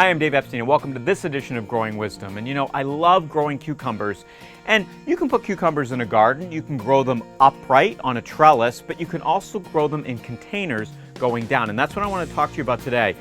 Hi, I'm Dave Epstein, and welcome to this edition of Growing Wisdom. And you know, I love growing cucumbers. And you can put cucumbers in a garden, you can grow them upright on a trellis, but you can also grow them in containers going down. And that's what I want to talk to you about today.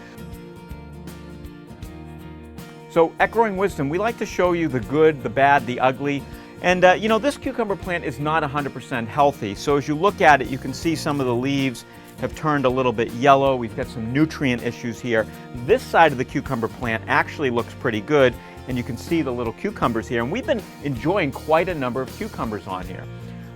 So at Growing Wisdom, we like to show you the good, the bad, the ugly. And you know, this cucumber plant is not 100% healthy. So as you look at it, you can see some of the leaves have turned a little bit yellow. We've got some nutrient issues here. This side of the cucumber plant actually looks pretty good, and you can see the little cucumbers here. And we've been enjoying quite a number of cucumbers on here.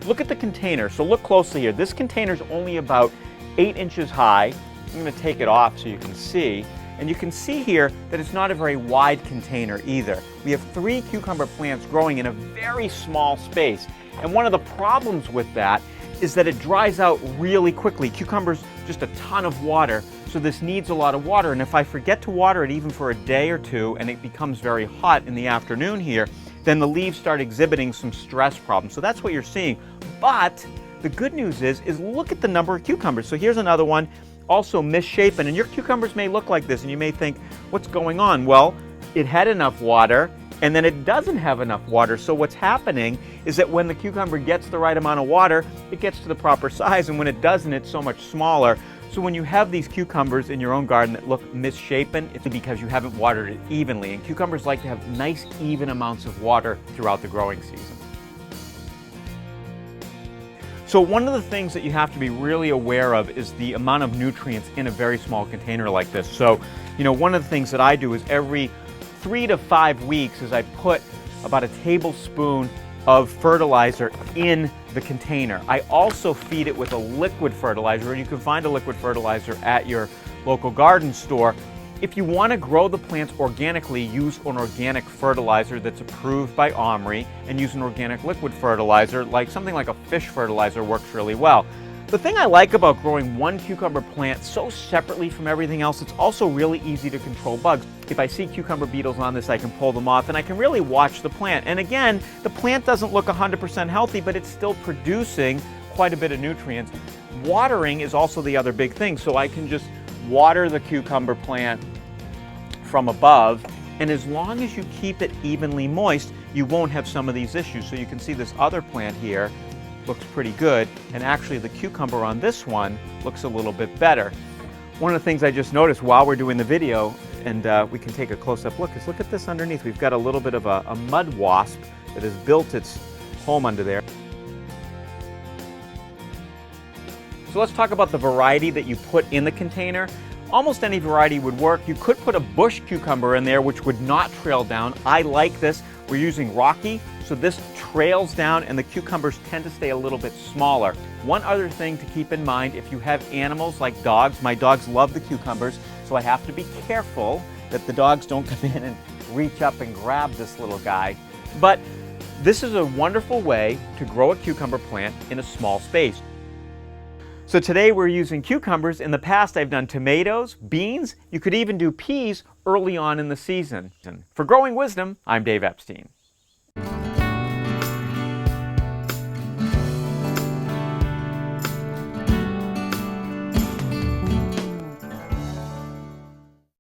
Look at the container. So look closely here. This container is only about 8 inches high. I'm going to take it off so you can see. And you can see here that it's not a very wide container either. We have 3 cucumber plants growing in a very small space. And one of the problems with that is that it dries out really quickly. Cucumbers, just a ton of water, so this needs a lot of water. And if I forget to water it even for a day or two and it becomes very hot in the afternoon here, then the leaves start exhibiting some stress problems. So that's what you're seeing. But the good news is look at the number of cucumbers. So here's another one, also misshapen. And your cucumbers may look like this and you may think, what's going on? Well, it had enough water, and then it doesn't have enough water. So what's happening is that when the cucumber gets the right amount of water, it gets to the proper size, and when it doesn't, it's so much smaller. So when you have these cucumbers in your own garden that look misshapen, it's because you haven't watered it evenly. And cucumbers like to have nice, even amounts of water throughout the growing season. So one of the things that you have to be really aware of is the amount of nutrients in a very small container like this. So, you know, one of the things that I do is every 3 to 5 weeks is I put about a tablespoon of fertilizer in the container. I also feed it with a liquid fertilizer, and you can find a liquid fertilizer at your local garden store. If you want to grow the plants organically, use an organic fertilizer that's approved by OMRI, and use an organic liquid fertilizer, like something like a fish fertilizer works really well. The thing I like about growing one cucumber plant so separately from everything else, it's also really easy to control bugs. If I see cucumber beetles on this, I can pull them off, and I can really watch the plant. And again, the plant doesn't look 100% healthy, but it's still producing quite a bit of nutrients. Watering is also the other big thing, so I can just water the cucumber plant from above, and as long as you keep it evenly moist, you won't have some of these issues. So you can see this other plant here looks pretty good, and actually the cucumber on this one looks a little bit better. One of the things I just noticed while we're doing the video, and we can take a close-up look, is look at this underneath. We've got a little bit of a mud wasp that has built its home under there. So let's talk about the variety that you put in the container. Almost any variety would work. You could put a bush cucumber in there, which would not trail down. I like this. We're using Rocky, so this trails down and the cucumbers tend to stay a little bit smaller. One other thing to keep in mind, if you have animals like dogs, my dogs love the cucumbers, so I have to be careful that the dogs don't come in and reach up and grab this little guy. But this is a wonderful way to grow a cucumber plant in a small space. So today we're using cucumbers. In the past I've done tomatoes, beans, you could even do peas early on in the season. For Growing Wisdom, I'm Dave Epstein.